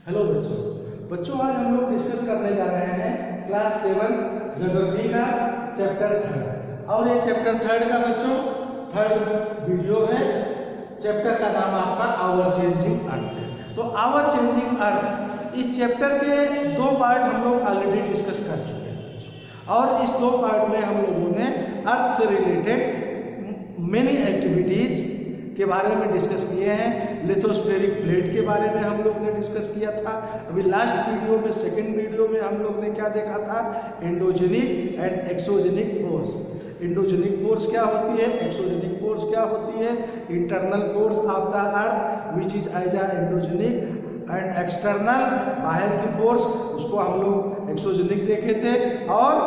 Hello बच्चों आज हम लोग डिस्कस करने जा रहे हैं क्लास 7 ज्योग्राफी का चैप्टर 3 और ये चैप्टर 3 का बच्चों थर्ड वीडियो है। चैप्टर का नाम आपका आवर चेंजिंग अर्थ है। तो आवर चेंजिंग अर्थ इस चैप्टर के दो पार्ट हम लोग ऑलरेडी डिस्कस कर चुके हैं बच्चों, और इस दो पार्ट में हम लोगों ने अर्थ से रिलेटेड मेनी एक्टिविटीज के बारे में डिस्कस किए हैं। लिथोस्फेरिक प्लेट के बारे में हम लोग ने डिस्कस किया था। अभी लास्ट वीडियो में सेकंड वीडियो में हम लोग ने क्या देखा था, endogenic and exogenic force. Endogenic force क्या होती है, एक्सोजेनिक फोर्स क्या होती है। Internal force of the earth which is as a endogenic and external बाहर की फोर्स, उसको हम लोग एक्सोजेनिक देखे थे। और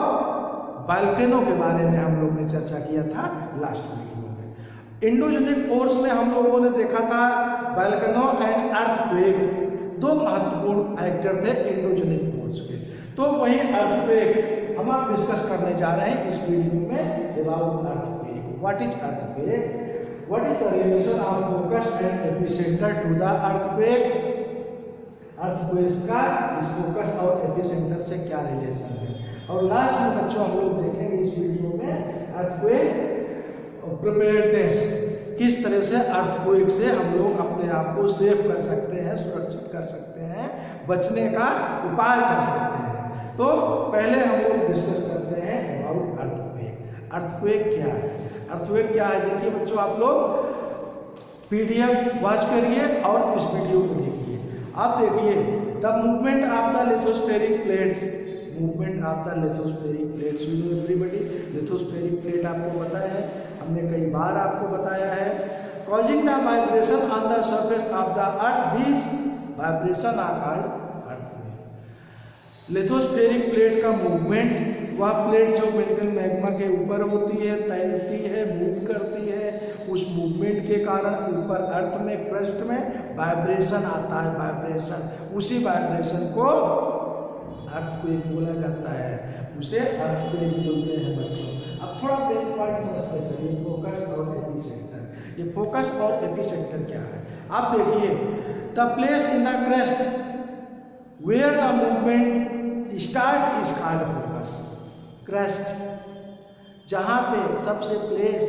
वोल्केनो के बारे में हम लोग ने चर्चा किया था लास्ट वीडियो। एंडोजेनिक फोर्स में हम लोगों ने देखा था वोल्केनो एंड अर्थक्वेक, दो महत्वपूर्ण फैक्टर थे एंडोजेनिक फोर्स के। तो वही अर्थक्वेक हम आप डिस्कस करने जा रहे हैं इस वीडियो में about earthquake. What is earthquake, what is the relation of focus and epicentre to the earthquake. Earthquake का इस फोकस और एपिसेंटर से क्या रिलेशन है। और लास्ट में बच्चों हम लोग देखेंगे इस वीडियो में अर्थक्वेक प्रिपेयर्डनेस, किस तरह से अर्थक्वेक से हम लोग अपने आप को सेफ कर सकते हैं, सुरक्षित कर सकते हैं, बचने का उपाय कर सकते हैं। तो पहले हम लोग डिस्कस करते हैं अबाउट अर्थक्वेक। अर्थक्वेक क्या है, अर्थक्वेक क्या है देखिए बच्चों, आप लोग पीडीएफ वॉच करिए और इस वीडियो को देखिए। आप देखिए the movement of the lithospheric plates, movement of the lithospheric plates. You know everybody, lithospheric plate आपको पता है, हमने कई बार आपको बताया है। Causing the vibration on the surface of the earth, these vibration are called earthquake. Lithospheric plate का मूवमेंट, वह प्लेट जो मेटल मैग्मा के ऊपर होती है, तैरती है, मूव करती है, उस मूवमेंट के कारण ऊपर अर्थ में क्रस्ट में वाइब्रेशन आता है, वाइब्रेशन, उसी वाइब्रेशन को अर्थक्वेक बोला जाता है, उसे अर्थक्वेक बोलते हैं बच्चों। अब थोड़ा मेन पॉइंट समझते चलिए, फोकस और एपिसेंटर। ये फोकस और एपिसेंटर क्या है आप देखिए। The place in the crust where the movement start is called focus. Crust जहाँ पे सबसे प्लेस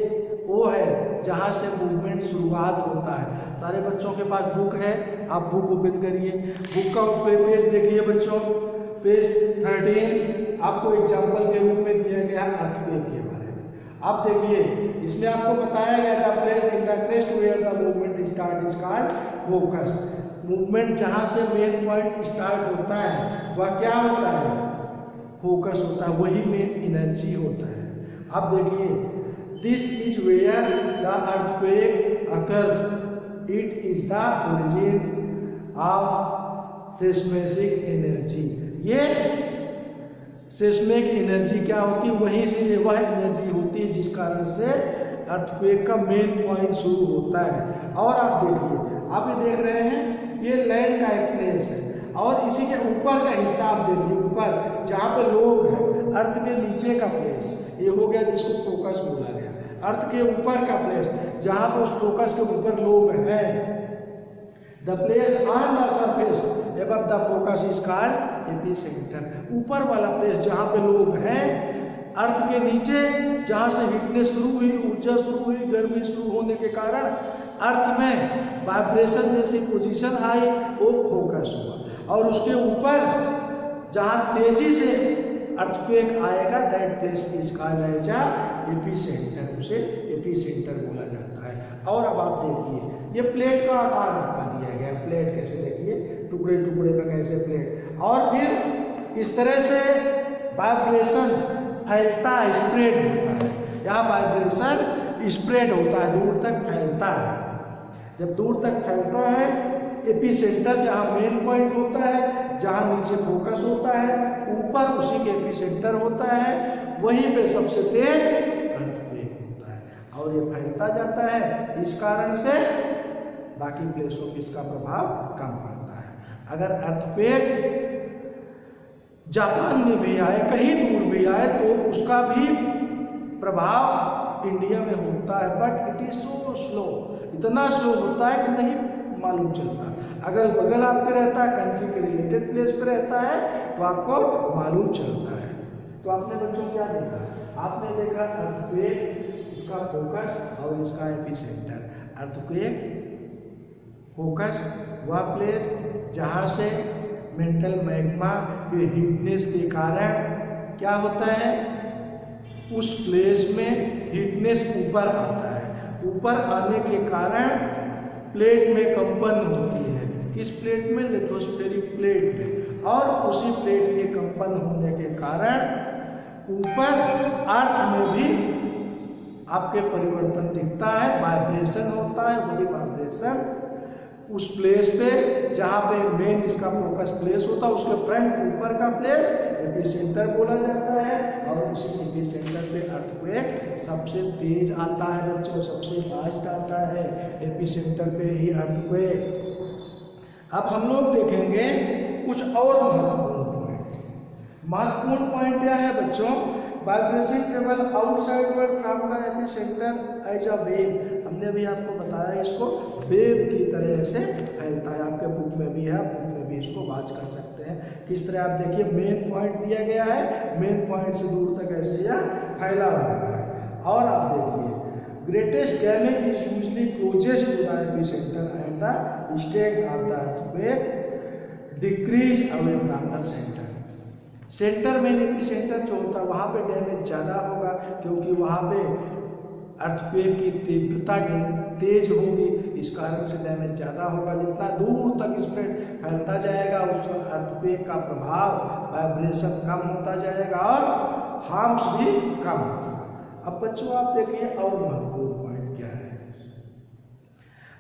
वो है जहाँ से मूवमेंट शुरुआत होता है। सारे बच्चों के पास बुक है, आप बुक ओपन करिए, बुक का पेज देखिए बच्चों, पेज 13 आपको एग्जाम्पल के रूप में दिया गया अर्थक्वेक के बारे में। आप देखिए इसमें आपको बताया गया the place in the crust where the movement start is called focus. Movement जहाँ से मेन पॉइंट स्टार्ट होता है वह क्या होता है, फोकस होता है, वही मेन एनर्जी होता है। आप देखिए this is where the earthquake occurs, it is the origin of seismic energy. ये सेस्मिक एनर्जी क्या होती है, वहीं से वह एनर्जी होती है जिस कारण से अर्थक्वेक का मेन पॉइंट शुरू होता है। और आप देखिए, आप ये देख रहे हैं ये लैंड का एक प्लेस है, और इसी के ऊपर का हिस्सा आप देखिए, ऊपर जहाँ पे लोग हैं, अर्थ के नीचे का प्लेस ये हो गया जिसको फोकस बोला गया। अर्थ के ऊपर का प्लेस जहाँ पे उस फोकस के ऊपर लोग हैं, the place on the surface above the focus is called epicentre. ऊपर वाला प्लेस जहाँ पे लोग हैं, अर्थ के नीचे जहाँ से हीटनेस शुरू हुई, ऊर्जा शुरू हुई, गर्मी शुरू होने के कारण अर्थ में वाइब्रेशन जैसी पोजीशन आई, वो फोकस हुआ। और उसके ऊपर जहाँ तेजी से अर्थक्वेक आएगा, that place is called as a epicentre, उसे एपिसेंटर बोला जाता है। और अब आप देखिए ये प्लेट का आकार आपका दिया गया, प्लेट कैसे देखिए, टुकड़े टुकड़े का कैसे प्लेट, और फिर इस तरह से वाइब्रेशन फैलता है, स्प्रेड होता है। यहाँ वाइब्रेशन स्प्रेड होता है, दूर तक फैलता है। जब दूर तक फैलता है, एपिसेंटर जहाँ मेन पॉइंट होता है, जहाँ नीचे फोकस होता है, ऊपर उसी के एपिसेंटर होता है, वहीं पे सबसे तेज अर्थक्वेक होता है और ये फैलता जाता है। इस कारण से बाकी प्लेसों पे इसका प्रभाव कम पड़ता है। अगर अर्थक्वेक जापान में भी आए, कहीं दूर भी आए, तो उसका भी प्रभाव इंडिया में होता है, but it is so slow, इतना स्लो होता है कि नहीं मालूम चलता। अगल बगल आपके रहता है, कंट्री के रिलेटेड प्लेस पे रहता है तो आपको मालूम चलता है। तो आपने बच्चों क्या देखा? आपने देखा अर्थक्वेक, इसका फोकस और इसका एपिसेंटर। अर्थक्वेक फोकस वह प्लेस जहाँ से मेंटल मैग्मा के हीटनेस के कारण क्या होता है, उस प्लेस में हीटनेस ऊपर आता है। ऊपर आने के कारण प्लेट में कंपन होती है। किस प्लेट में? लिथोस्फेरिक प्लेट में। और उसी प्लेट के कंपन होने के कारण ऊपर अर्थ में भी आपके परिवर्तन दिखता है, वाइब्रेशन होता है। वही वाइब्रेशन उस प्लेस पे जहाँ पे मेन इसका फोकस प्लेस होता है, उसके फ्रंट ऊपर का प्लेस एपिसेंटर बोला जाता है। और उसी एपिसेंटर पे अर्थक्वेक सबसे तेज आता है बच्चों, सबसे फास्ट आता है एपिसेंटर पे ही अर्थक्वेक। अब हम लोग देखेंगे कुछ और महत्वपूर्ण पॉइंट। महत्वपूर्ण पॉइंट क्या है बच्चों? Vibration travel outsideward from the epicentre as a wave. हमने भी आपको बताया इसको वेव की तरह से फैलता है। आपके बुक में भी है, बुक में भी इसको वाच कर सकते हैं। किस तरह आप देखिए, मेन पॉइंट दिया गया है, मेन पॉइंट से दूर तक ऐसे यह फैला हुआ है। और आप देखिए, greatest damage is usually closest to the epicentre and the state of the earthquake decrease away from the centre. Centre में एपिसेंटर जो होता है वहाँ पे डैमेज ज़्यादा होगा, क्योंकि वहाँ पे अर्थक्वेक की तीव्रता तेज होगी, इस कारण से डैमेज ज़्यादा होगा। जितना दूर तक स्प्रेड फैलता जाएगा उस अर्थक्वेक का प्रभाव, वाइब्रेशन कम होता जाएगा और हार्म्स भी कम होगा। अब बच्चों आप देखिए और महत्वपूर्ण पॉइंट क्या है।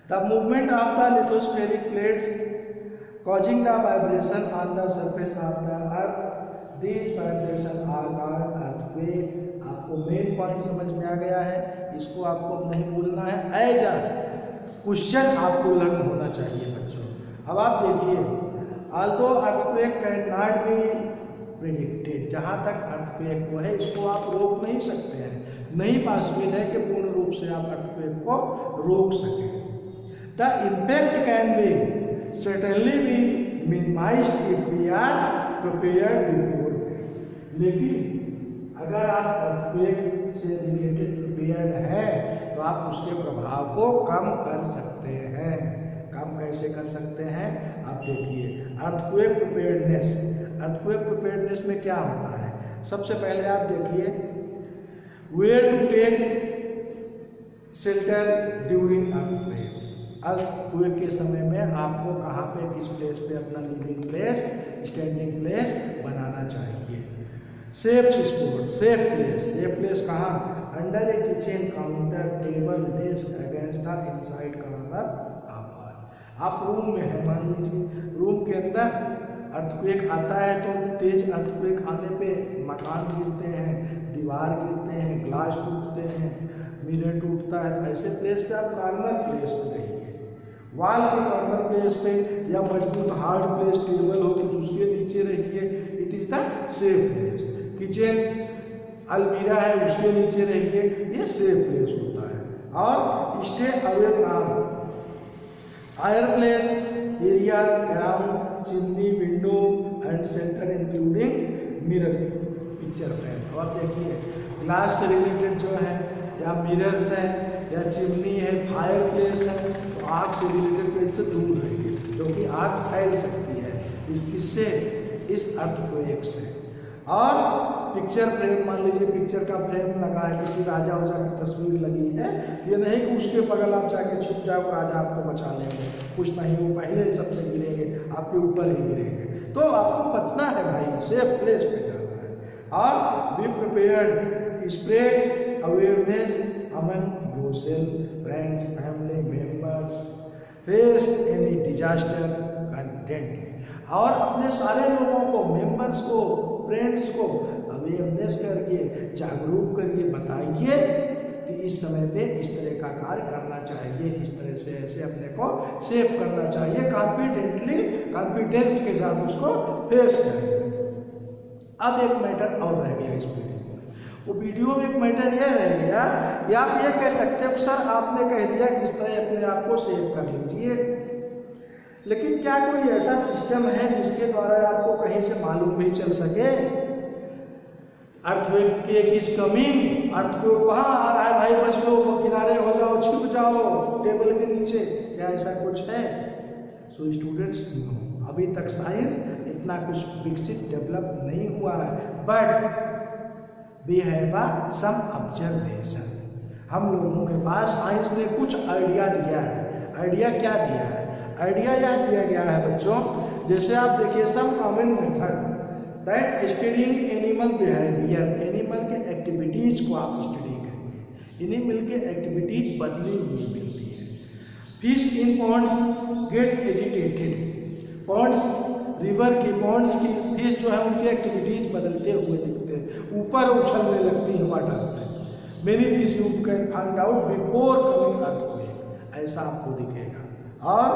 The movement of the lithospheric plates causing the vibration on the surface of the earth, these vibration are called earthquake। आपको मेन पॉइंट समझ में आ गया है, इसको आपको नहीं भूलना है। एज अ क्वेश्चन आपको लर्न होना चाहिए बच्चों। अब आप देखिए, although earthquake cannot be predicted, जहाँ तक earthquake को है इसको आप रोक नहीं सकते हैं, नहीं पॉसिबल है कि पूर्ण रूप से आप earthquake को रोक सकें। The impact can be certainly be minimized if we are prepared before। लेकिन अगर आप अर्थक्वेक से रिलेटेड प्रिपेयर्ड हैं तो आप उसके प्रभाव को कम कर सकते हैं। कम कैसे कर सकते हैं? आप देखिए, अर्थक्वेक प्रिपेयर्डनेस। अर्थक्वेक प्रिपेयर्डनेस में क्या होता है? सबसे पहले आप देखिए, where to take shelter during earthquake. Earthquake के समय में आपको कहाँ पे, किस प्लेस पे अपना लिविंग प्लेस, स्टैंडिंग प्लेस बनाना चाहिए। Safe spot, safe place. Safe place कहाँ? Under a kitchen counter, table, desk, against the inside corner of. आप रूम में है, मान लीजिए रूम के अंदर अर्थक्वेक आता है तो तेज अर्थक्वेक आने पे मकान गिरते हैं, दीवार गिरते हैं, ग्लास टूटते हैं, मिरर टूटता है। तो ऐसे प्लेस पे आप कॉर्नर प्लेस पे रहिए, वॉल के कॉर्नर प्लेस पे, या मजबूत हार्ड प्लेस टेबल हो कुछ उसके नीचे रहिए। It is the safe place. Kitchen अलमीरा है उसके नीचे रहिए, ये सेफ प्लेस होता है। और stay away from fire place area around chimney, window and centre including mirror, picture frame. अब आप देखिए, ग्लास से रिलेटेड जो है, या मिरर्स है, या चिमनी है, फायर प्लेस है, तो आग से रिलेटेड प्लेस से दूर रहिए, क्योंकि आग फैल सकती है इससे, इस अर्थक्वेक से। और पिक्चर फ्रेम, मान लीजिए पिक्चर का फ्रेम लगा है, किसी राजा उजा की तस्वीर लगी है, ये नहीं कि उसके बगल आप जाके छुप जाओ, राजा आपको बचा लेंगे, कुछ नहीं, वो पहले ही सबसे गिरेंगे, आपके ऊपर ही गिरेंगे। तो आपको बचना है भाई, सेफ प्लेस पे जाना है। और be prepared, spread awareness among yourself, friends, family members, face any disaster confidently. और अपने सारे लोगों को, मेंबर्स को, फ्रेंड्स को अवेयरनेस करिए, जागरूक करिए, बताइए कि इस समय पे इस तरह का कार्य करना चाहिए, इस तरह से ऐसे अपने को सेव करना चाहिए, कॉन्फिडेंटली, कॉन्फिडेंस के साथ उसको फेस करिए। अब एक मैटर और रह गया इस वीडियो में, वो वीडियो में एक मैटर यह रह गया, या आप ये कह सकते हो सर आपने कह दिया किस तरह अपने आप को सेव कर लीजिए, लेकिन क्या कोई ऐसा सिस्टम है जिसके द्वारा आपको कहीं से मालूम भी चल सके अर्थक्वेक इज कमिंग, अर्थक्वेक वहां आ रहा है, भाई बच लो, किनारे हो जाओ, छिप जाओ टेबल के नीचे, क्या ऐसा कुछ है? सो स्टूडेंट्स, अभी तक साइंस इतना कुछ विकसित डेवलप नहीं हुआ है, but we have some observation. हम लोगों के पास साइंस ने कुछ आइडिया दिया है। आइडिया क्या दिया है? आइडिया यह दिया गया है बच्चों, जैसे आप देखिए, some common method that studying animal behaviour, animal के एक्टिविटीज को आप स्टडी करेंगे, एनिमल के एक्टिविटीज बदली हुई मिलती है। Fish in ponds get agitated, ponds, river की पॉन्ड्स की फिश जो है उनकी एक्टिविटीज बदलते हुए दिखते हैं, ऊपर उछलने लगती है वाटर से। Many fish you can find out before coming earthquake, ऐसा आपको दिखेगा। और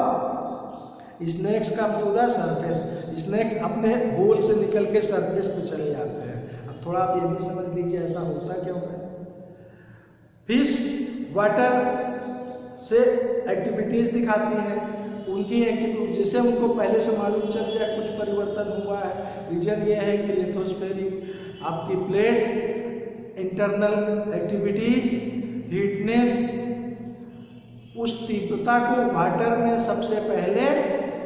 snakes come to the surface, snakes अपने होल से निकल के सरफेस पे चले जाते हैं। अब थोड़ा आप ये भी समझ लीजिए ऐसा होता क्यों है। फिश वाटर से एक्टिविटीज दिखाती है, उनकी एक्टिविटी जिससे उनको पहले से मालूम चल जाए कुछ परिवर्तन हुआ है। रीजन ये है कि लिथोस्फेरिक आपकी प्लेट, इंटरनल एक्टिविटीज, हीटनेस, उस तीव्रता को वाटर में सबसे पहले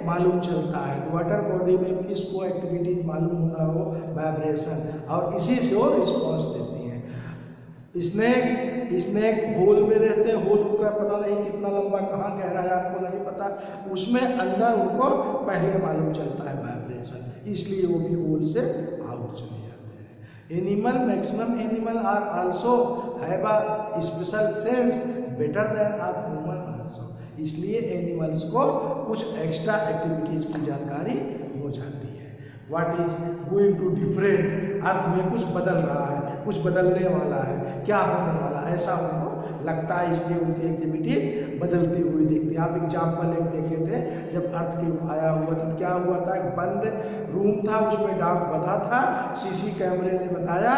मालूम चलता है। तो वाटर बॉडी में फिश को एक्टिविटीज मालूम होता हो, वाइब्रेशन, और इसी से वो रिस्पॉन्स देती है। स्नेक होल में रहते हैं, होल उनका पता नहीं कितना लंबा, कहाँ गहरा है आपको नहीं पता, उसमें अंदर उनको पहले मालूम चलता है वाइब्रेशन, इसलिए वो भी होल से आउट चले जाते हैं। Animal, maximum animal are also have a special sense better than are human also, इसलिए एनिमल्स को कुछ एक्स्ट्रा एक्टिविटीज की जानकारी हो जाती है। What is going to different, earth में कुछ बदल रहा है, कुछ बदलने वाला है, क्या होने वाला है, ऐसा उनको लगता है, इसलिए उनकी एक्टिविटीज बदलती हुई दिखती है। आप एग्जाम्पल एक देखे थे, जब अर्थ के आया हुआ था, क्या हुआ था, एक बंद रूम था, उसमें डाक बंधा था, सीसी कैमरे ने बताया,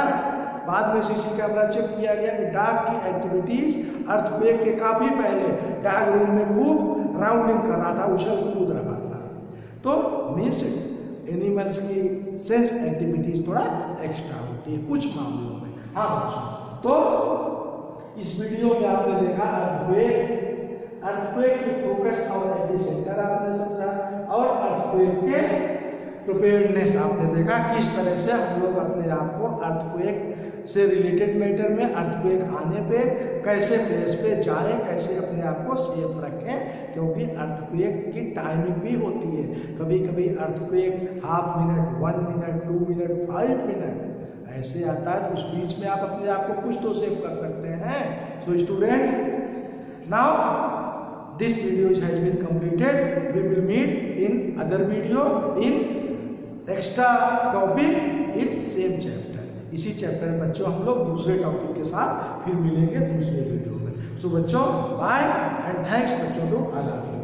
बाद में सीसी कैमरा चेक किया गया कि डाक की एक्टिविटीज अर्थक्वेक के काफी पहले डाक रूम में खूब राउंडिंग कर रहा था, उछल कूद रहा था। तो मीन्स एनिमल्स की सेंस एक्टिविटीज थोड़ा एक्स्ट्रा होती है कुछ मामलों में। हाँ बच्चों, तो इस वीडियो में आपने देखा अर्थक्वेक की फोकस और एपिसेंटर आपने समझा, और अर्थक्वेक के प्रिपेयर्डनेस आपने देखा, किस तरह से हम लोग अपने आप को अर्थक्वेक से रिलेटेड मैटर में, अर्थक्वेक आने पे कैसे प्लेस पे जाएं, कैसे अपने आप को सेफ रखें, क्योंकि अर्थक्वेक की टाइमिंग भी होती है। कभी कभी earthquake half minute, 1 minute, 2 minute, 5 minute ऐसे आता है, तो उस बीच में आप अपने आप को कुछ तो सेव कर सकते हैं। So students, now this video has been completed, we will meet in other video in extra topic in same chapter. इसी चैप्टर में बच्चों हम लोग दूसरे टॉपिक के साथ फिर मिलेंगे दूसरे वीडियो में। सो बच्चों, बाय एंड थैंक्स बच्चों टू ऑल ऑफ यू।